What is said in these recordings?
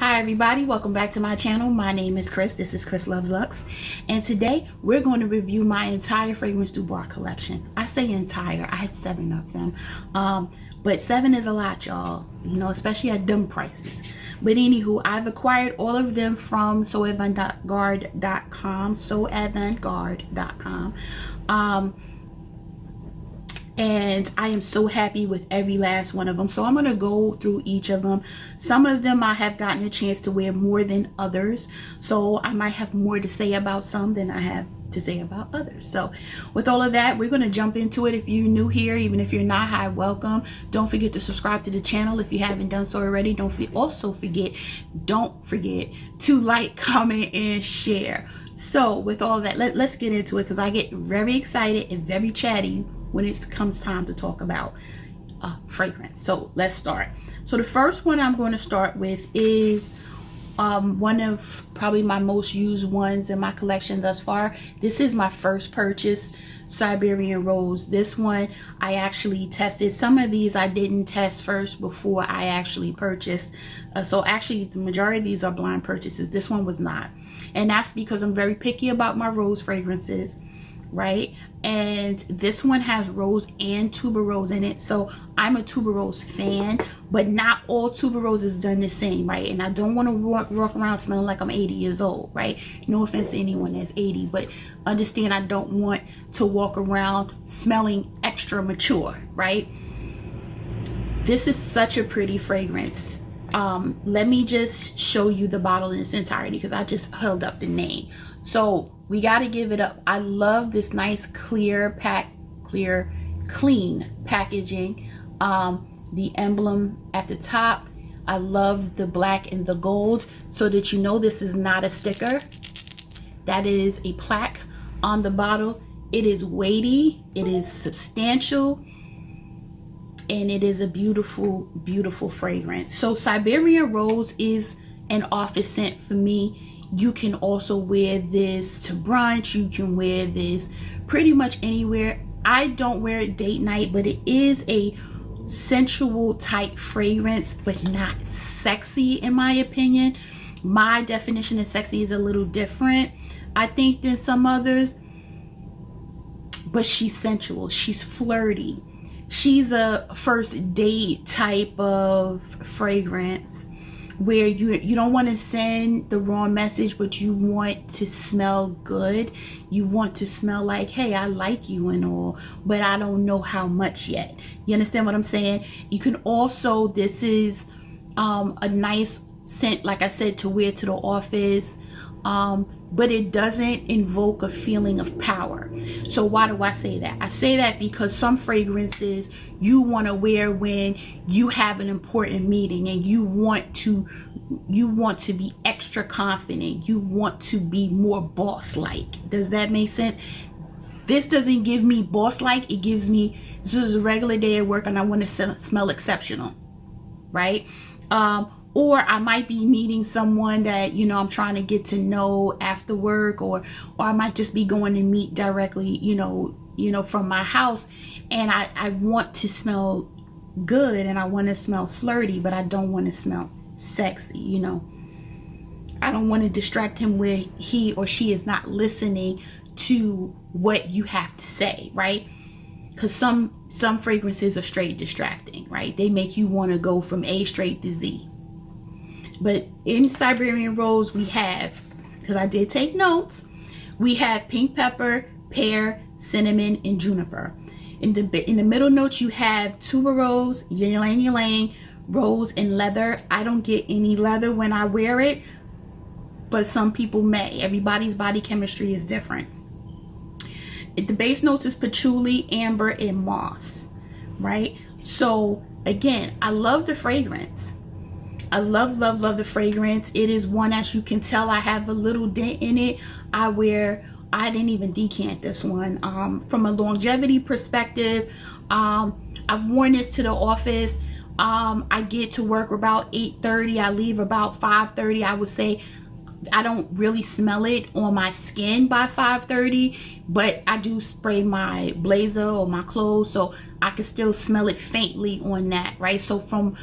Hi everybody, welcome back to my channel. My name is Chris. This is ChrisLuvsLux, and today we're going to review my entire fragrance du Bois collection. I say entire, I have 7 of them, but 7 is a lot, y'all, you know, especially at dumb prices. But anywho, I've acquired all of them from soavantgarde.com, and I am so happy with every last one of them. So I'm going to go through each of them. Some of them I have gotten a chance to wear more than others, so I might have more to say about some than I have to say about others. So with all of that, we're going to jump into it. If you're new here, even if you're not, hi, welcome. Don't forget to subscribe to the channel if you haven't done so already. Don't forget to like, comment, and share. So with all that, let's get into it, because I get very excited and very chatty when it comes time to talk about fragrance. So let's start. So the first one I'm going to start with is one of probably my most used ones in my collection thus far. This is my first purchase, Siberian Rose. This one I actually tested. Some of these I didn't test first before I actually purchased. So actually the majority of these are blind purchases. This one was not. And that's because I'm very picky about my rose fragrances, right? And this one has rose and tuberose in it, so I'm a tuberose fan, but not all tuberose is done the same, right? And I don't want to walk around smelling like I'm 80 years old, right? No offense to anyone that's 80, but understand I don't want to walk around smelling extra mature, right? This is such a pretty fragrance. Let me just show you the bottle in its entirety, because I just held up the name. So we got to give it up. I love this nice clean packaging. The emblem at the top. I love the black and the gold, so that you know this is not a sticker. That is a plaque on the bottle. It is weighty, it is substantial, and it is a beautiful, beautiful fragrance. So Siberian Rose is an office scent for me. You can also wear this to brunch. You can wear this pretty much anywhere. I don't wear it date night, but it is a sensual type fragrance, but not sexy in my opinion. My definition of sexy is a little different, I think, than some others. But she's sensual. She's flirty. She's a first date type of fragrance, where you don't want to send the wrong message, but you want to smell good. You want to smell like, hey, I like you and all, but I don't know how much yet. You understand what I'm saying? You can also, this is a nice scent, like I said, to wear to the office, but it doesn't invoke a feeling of power. So why do I say that? I say that because some fragrances you want to wear when you have an important meeting and you want to be extra confident. You want to be more boss-like. Does that make sense? This doesn't give me boss-like. It gives me, this is a regular day at work and I want to smell exceptional, right? Or I might be meeting someone that, you know, I'm trying to get to know after work, or I might just be going to meet directly, you know, from my house, and I want to smell good and I want to smell flirty, but I don't want to smell sexy, you know. I don't want to distract him where he or she is not listening to what you have to say, right? Because some fragrances are straight distracting, right? They make you want to go from A straight to Z. But in Siberian Rose, we have, because I did take notes, we have pink pepper, pear, cinnamon, and juniper. In the middle notes, you have tuberose, ylang ylang, rose, and leather. I don't get any leather when I wear it, but some people may. Everybody's body chemistry is different. The base notes is patchouli, amber, and moss, right? So again, I love the fragrance. I love the fragrance. It is one, as you can tell, I have a little dent in it. I didn't even decant this one. From a longevity perspective, I've worn this to the office. I get to work about 8:30. I leave about 5:30. I would say I don't really smell it on my skin by 5:30, but I do spray my blazer or my clothes, so I can still smell it faintly on that, right? So from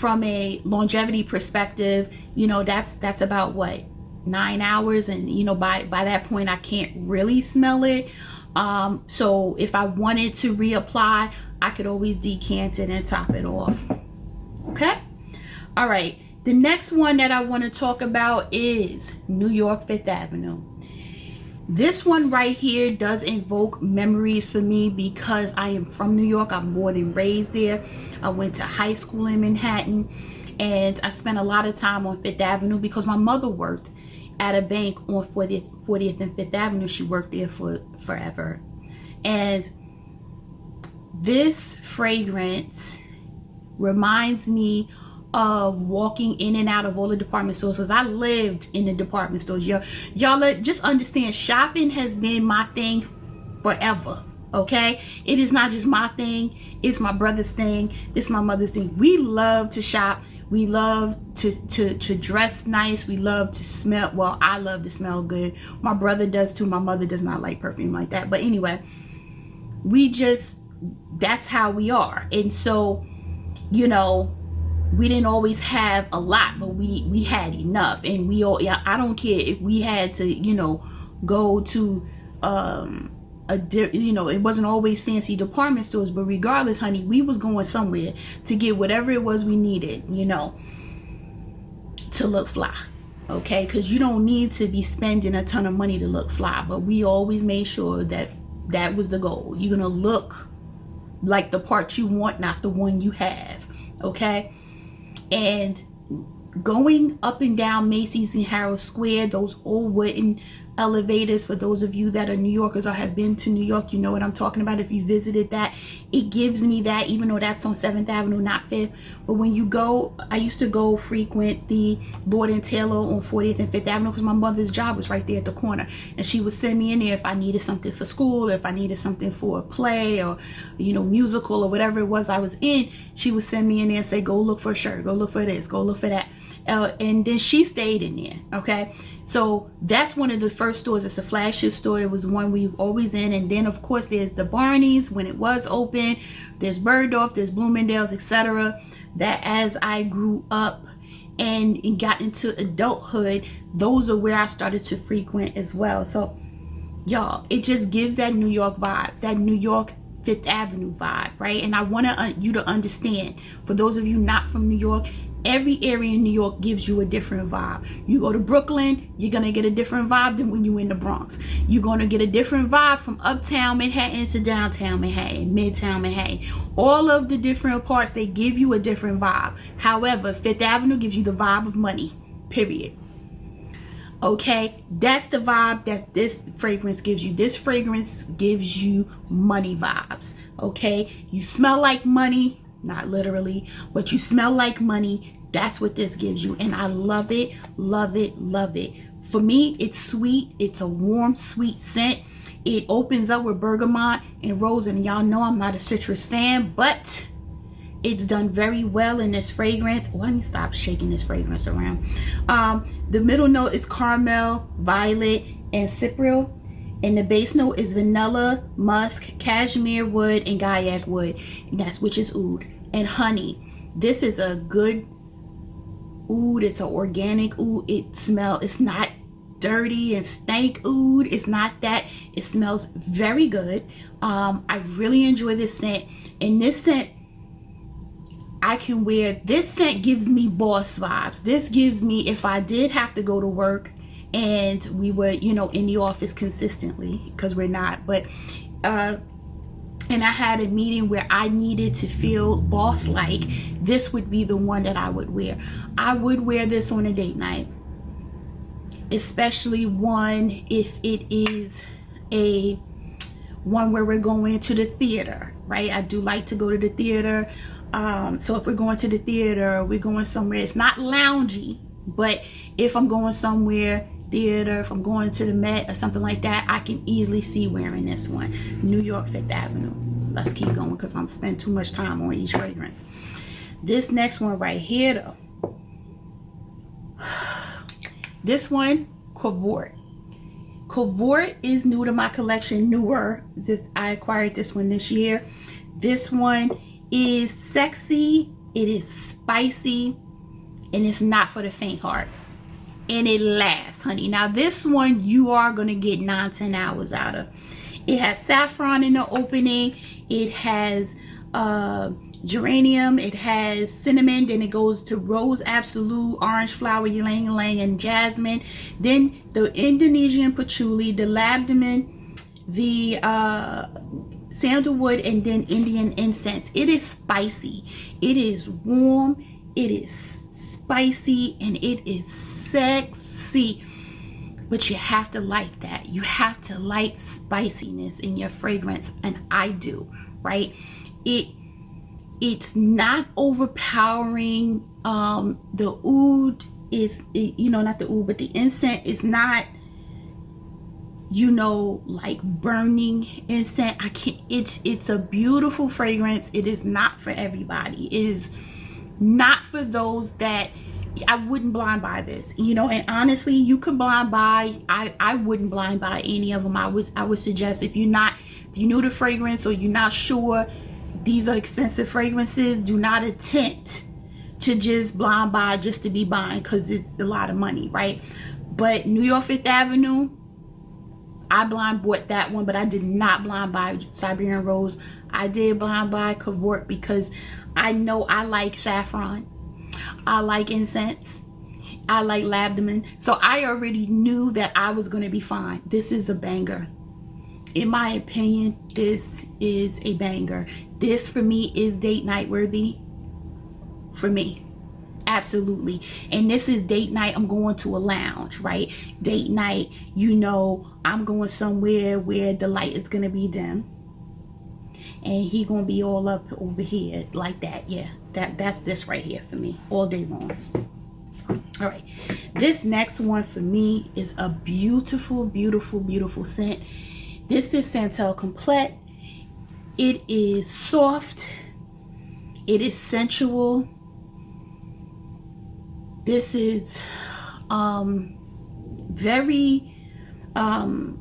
from a longevity perspective, you know, that's about what, 9 hours, and you know, by that point I can't really smell it. So if I wanted to reapply, I could always decant it and top it off. Okay. All right, the next one that I want to talk about is New York Fifth Avenue. This one right here does invoke memories for me because I am from New York. I'm born and raised there. I went to high school in Manhattan, and I spent a lot of time on Fifth Avenue because my mother worked at a bank on 40th and Fifth Avenue. She worked there for forever. And this fragrance reminds me of walking in and out of all the department stores, because I lived in the department stores. Y'all just understand, shopping has been my thing forever. Okay, it is not just my thing, it's my brother's thing, it's my mother's thing. We love to shop, we love to dress nice, we love to smell, well, I love to smell good, my brother does too. My mother does not like perfume like that, but anyway, that's how we are. And so, you know, we didn't always have a lot, but we had enough. And we all, yeah, I don't care if we had to, you know, go to you know, it wasn't always fancy department stores, but regardless, honey, we was going somewhere to get whatever it was we needed, you know, to look fly. Okay, because you don't need to be spending a ton of money to look fly, but we always made sure that that was the goal. You're gonna look like the part you want, not the one you have. Okay. And going up and down Macy's and Harrods Square, those old wooden elevators, for those of you that are New Yorkers or have been to New York, you know what I'm talking about. If you visited that, it gives me that, even though that's on 7th Avenue, not 5th. But when you go, I used to go frequent the Lord and Taylor on 40th and 5th Avenue because my mother's job was right there at the corner, and she would send me in there if I needed something for school, if I needed something for a play or, you know, musical or whatever it was I was in. She would send me in there and say, go look for a shirt, go look for this, go look for that. And then she stayed in there. Okay, so that's one of the first stores. It's a flagship store. It was one we always in. And then of course there's the Barney's when it was open, there's Bergdorf, there's Bloomingdale's, etc. That as I grew up and got into adulthood, those are where I started to frequent as well. So y'all, it just gives that New York vibe, that New York Fifth Avenue vibe, right? And I want you to understand, for those of you not from New York, every area in New York gives you a different vibe. You go to Brooklyn, you're gonna get a different vibe than when you're in the Bronx. You're gonna get a different vibe from uptown Manhattan to downtown Manhattan, midtown Manhattan. All of the different parts, they give you a different vibe. However, Fifth Avenue gives you the vibe of money, period. Okay, that's the vibe that this fragrance gives you. This fragrance gives you money vibes. Okay, you smell like money. Not literally, but you smell like money. That's what this gives you, and I love it, love it, love it. For me, it's sweet. It's a warm, sweet scent. It opens up with bergamot and rose, and y'all know I'm not a citrus fan, but it's done very well in this fragrance. Oh, let me stop shaking this fragrance around. The middle note is caramel, violet, and cypriol. And the base note is vanilla, musk, cashmere wood, and gaiac wood. And that's, which is oud and honey. This is a good oud. It's an organic oud. It's not dirty and stank oud. It's not that. It smells very good. I really enjoy this scent. And this scent, I can wear. This scent gives me boss vibes. This gives me, if I did have to go to work and we were, you know, in the office consistently, because we're not, but and I had a meeting where I needed to feel boss like, this would be the one that I would wear. I would wear this on a date night, especially one if it is a one where we're going to the theater, right? I do like to go to the theater. So if we're going to the theater, we're going somewhere, it's not loungy, but if I'm going somewhere, theater, if I'm going to the Met or something like that, I can easily see wearing this one. New York Fifth Avenue. Let's keep going because I'm spending too much time on each fragrance. This next one right here though, this one, Covert. Covert is new to my collection, newer. I acquired this one this year. This one is sexy It is spicy, and it's not for the faint heart. And it lasts, honey. Now this one you are gonna get 9-10 hours out of. It has saffron in the opening. It has geranium. It has cinnamon. Then it goes to rose absolute, orange flower, ylang ylang, and jasmine. Then the Indonesian patchouli, the labdaman, the sandalwood, and then Indian incense. It is spicy. It is warm. It is spicy, and it is sexy. But you have to like that. You have to like spiciness in your fragrance, and I do, right? It's not overpowering. The oud is, not the oud, but the incense is not, like burning incense. I can't. It's a beautiful fragrance. It is not for everybody. It is not for those that. I wouldn't blind buy this, and honestly, you can blind buy. I wouldn't blind buy any of them. I would suggest if you're new to fragrance or you're not sure these are expensive fragrances, do not attempt to just blind buy just to be buying, because it's a lot of money, right? But New York 5th Avenue, I blind bought that one, but I did not blind buy Siberian Rose. I did blind buy Cavort because I know I like saffron. I like incense. I like labdaman. So I already knew that I was going to be fine. This is a banger. In my opinion, this is a banger. This for me is date night worthy. For me. Absolutely. And this is date night. I'm going to a lounge, right? Date night, I'm going somewhere where the light is going to be dim. And he gonna be all up over here like that. Yeah, that's this right here for me all day long. All right, this next one for me is a beautiful, beautiful, beautiful scent. This is Santel Complete. It is soft. It is sensual. This is very I'm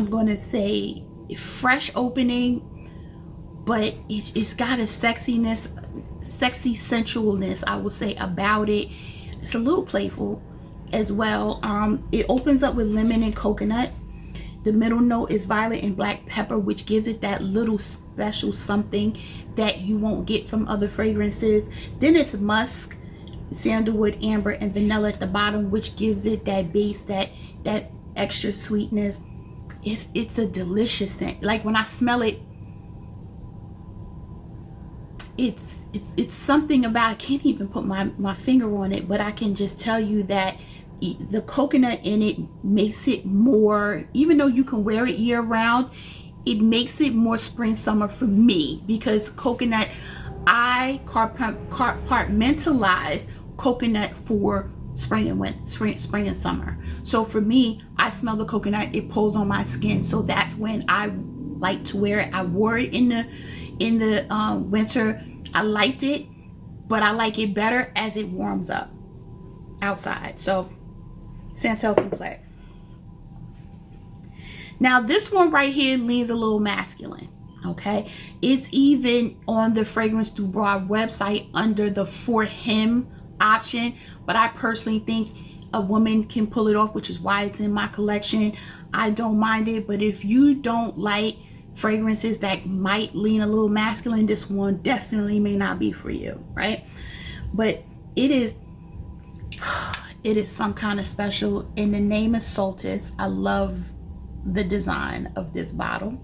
gonna say fresh opening, but it's got a sexiness, sexy sensualness, I would say, about it. It's a little playful as well. It opens up with lemon and coconut. The middle note is violet and black pepper, which gives it that little special something that you won't get from other fragrances. Then it's musk, sandalwood, amber, and vanilla at the bottom, which gives it that base, that extra sweetness. It's a delicious scent. Like when I smell it, it's something about, I can't even put my finger on it, but I can just tell you that the coconut in it makes it more, even though you can wear it year round, it makes it more spring summer for me, because coconut, I compartmentalize coconut for spring and summer. So for me, I smell the coconut, it pulls on my skin, so that's when I like to wear it. I wore it in the winter. I liked it, but I like it better as it warms up outside. So Santel Complete. Now this one right here leans a little masculine. Okay, it's even on the Fragrance Du Bois website under the for him option, but I personally think a woman can pull it off, which is why it's in my collection. I don't mind it, but if you don't like fragrances that might lean a little masculine, this one definitely may not be for you, right? But it is some kind of special, and the name is Solstice. I love the design of this bottle.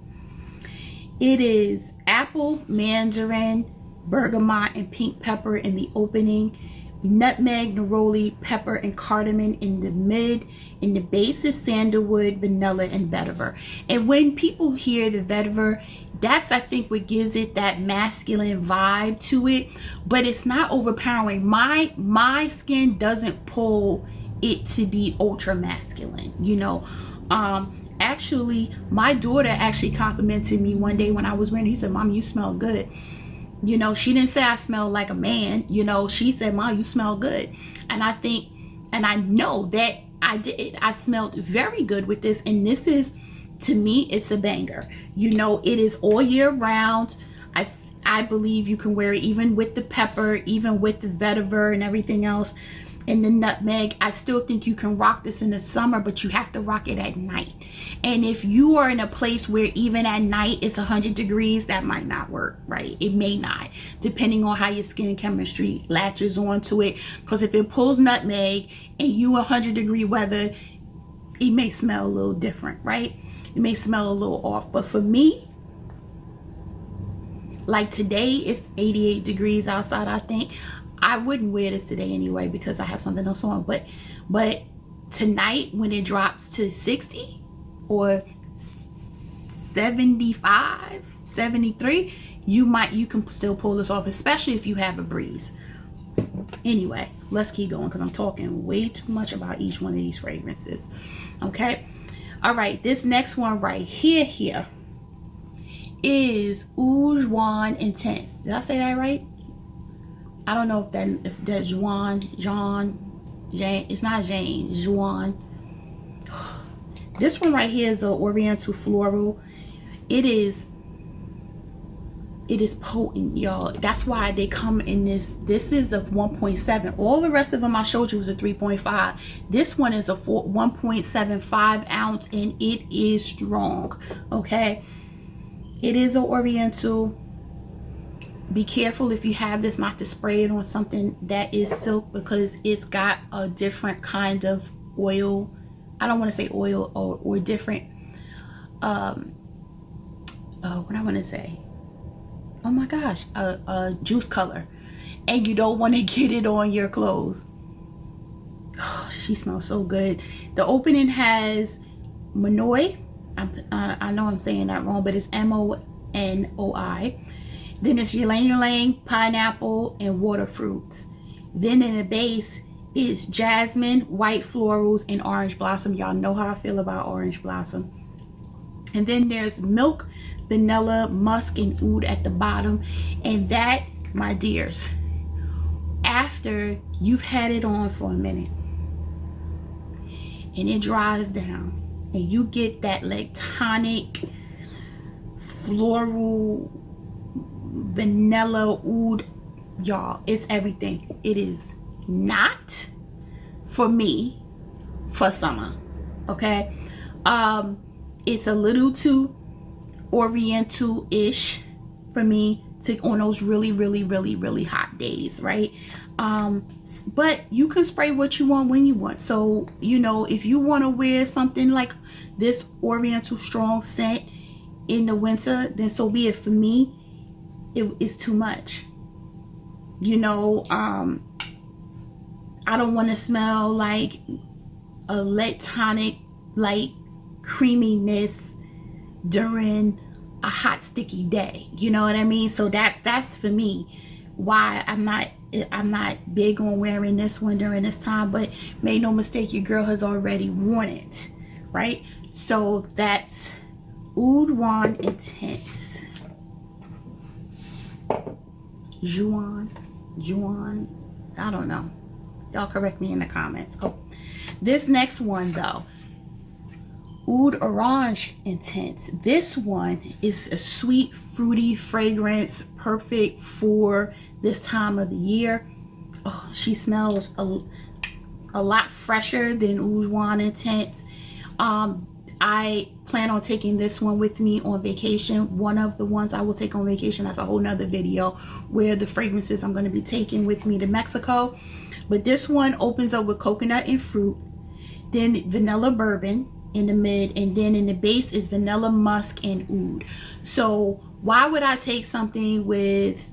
It is apple, mandarin, bergamot, and pink pepper in the opening, nutmeg, neroli, pepper, and cardamom in the mid. In the base is sandalwood, vanilla, and vetiver. And when people hear the vetiver, that's, I think, what gives it that masculine vibe to it, but it's not overpowering. My skin doesn't pull it to be ultra masculine, Actually, my daughter actually complimented me one day when I was wearing it. He said, "Mom, you smell good." She didn't say I smell like a man. She said, "Mom, you smell good." And I think, and I know that I did. I smelled very good with this. And this is, to me, it's a banger. It is all year round. I believe you can wear it even with the pepper, even with the vetiver and everything else, and the nutmeg. I still think you can rock this in the summer, but you have to rock it at night. And if you are in a place where even at night it's 100 degrees, that might not work, right? It may not, depending on how your skin chemistry latches onto it. Because if it pulls nutmeg and you 100-degree weather, it may smell a little different, right? It may smell a little off. But for me, like today, it's 88 degrees outside, I think. I wouldn't wear this today anyway because I have something else on. But tonight, when it drops to 60 or 75, 73, you can still pull this off, especially if you have a breeze. Anyway, let's keep going because I'm talking way too much about each one of these fragrances. Okay. All right. This next one right here is Ujjuan Intense. Did I say that right? I don't know if that Jane, it's not Jane, Ujjuan. This one right here is an Oriental Floral. It is potent, y'all. That's why they come in this. This is a 1.7. All the rest of them I showed you was a 3.5. This one is a 1.75 ounce, and it is strong. Okay, it is an Oriental. Be careful if you have this not to spray it on something that is silk, because it's got a different kind of oil. I don't want to say oil or different what I want to say, oh my gosh, juice color, and you don't want to get it on your clothes. Oh, she smells so good. The opening has Monoi. I know I'm saying that wrong, but it's MONOI. Then it's ylang ylang, pineapple, and water fruits. Then in the base is jasmine, white florals, and orange blossom. Y'all know how I feel about orange blossom. And then there's milk, vanilla, musk, and oud at the bottom. And that, my dears, after you've had it on for a minute and it dries down and you get that like tonic floral vanilla oud, y'all, it's everything. It is not for me for summer. Okay, it's a little too Oriental-ish for me to on those really hot days, right? But you can spray what you want when you want. So, you know, if you want to wear something like this Oriental strong scent in the winter, then so be it. For me, it is too much. You know, I don't want to smell like a lactonic, like creaminess during a hot sticky day. You know what I mean? So that's for me why I'm not big on wearing this one during this time. But make no mistake, your girl has already worn it, right? So that's Ujjuan Intense. Ujjuan, I don't know. Y'all correct me in the comments. Oh, this next one though, Oud Orange Intense. This one is a sweet, fruity fragrance, perfect for this time of the year. Oh, she smells a lot fresher than Ujjuan Intense. I plan on taking this one with me on vacation. One of the ones I will take on vacation, that's a whole nother video, where the fragrances I'm going to be taking with me to Mexico. But this one opens up with coconut and fruit, then vanilla bourbon in the mid, and then in the base is vanilla musk and oud. So why would I take something with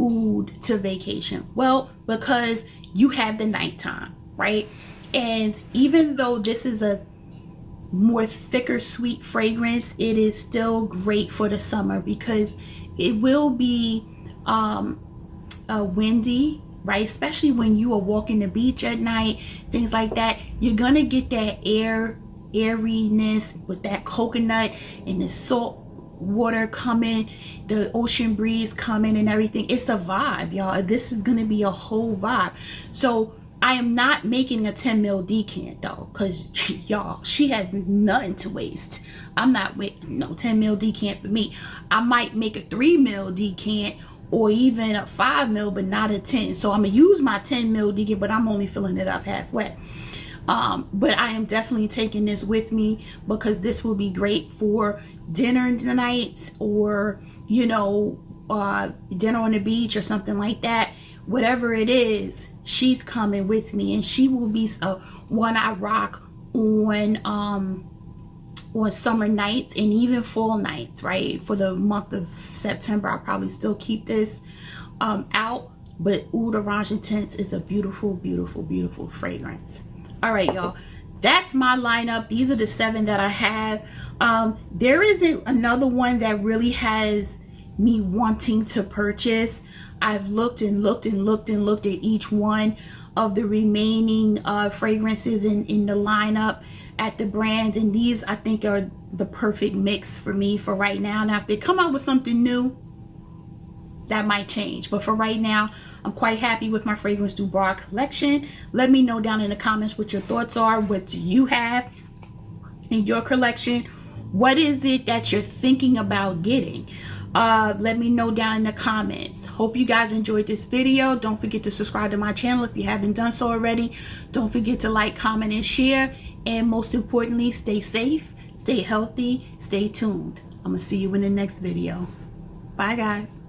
oud to vacation? Well, because you have the nighttime, right? And even though this is a more thicker sweet fragrance, it is still great for the summer because it will be windy, right? Especially when you are walking the beach at night, things like that. You're gonna get that airiness with that coconut and the salt water coming, the ocean breeze coming and everything. It's a vibe, y'all. This is gonna be a whole vibe. So I am not making a 10 ml decant though, because y'all, she has nothing to waste. I'm not waiting no 10 ml decant for me. I might make a 3 ml decant or even a 5 ml, but not a 10. So I'm gonna use my 10 ml to get, but I'm only filling it up halfway. But I am definitely taking this with me because this will be great for dinner nights, or you know, dinner on the beach or something like that. Whatever it is, she's coming with me, and she will be one I rock on summer nights and even fall nights, right? For the month of September, I'll probably still keep this out. But Ujjuan Intense is a beautiful, beautiful, beautiful fragrance. All right, y'all, that's my lineup. These are the 7 that I have. There isn't another one that really has me wanting to purchase. I've looked and looked and looked and looked at each one of the remaining fragrances in the lineup at the brands, and these I think are the perfect mix for me for right now. Now if they come out with something new, that might change, but for right now I'm quite happy with my Fragrance Du Bois collection. Let me know down in the comments what your thoughts are. What do you have in your collection? What is it that you're thinking about getting? Let me know down in the comments. Hope you guys enjoyed this video. Don't forget to subscribe to my channel if you haven't done so already. Don't forget to like, comment, and share. And most importantly, stay safe, stay healthy, stay tuned. I'm gonna see you in the next video. Bye guys.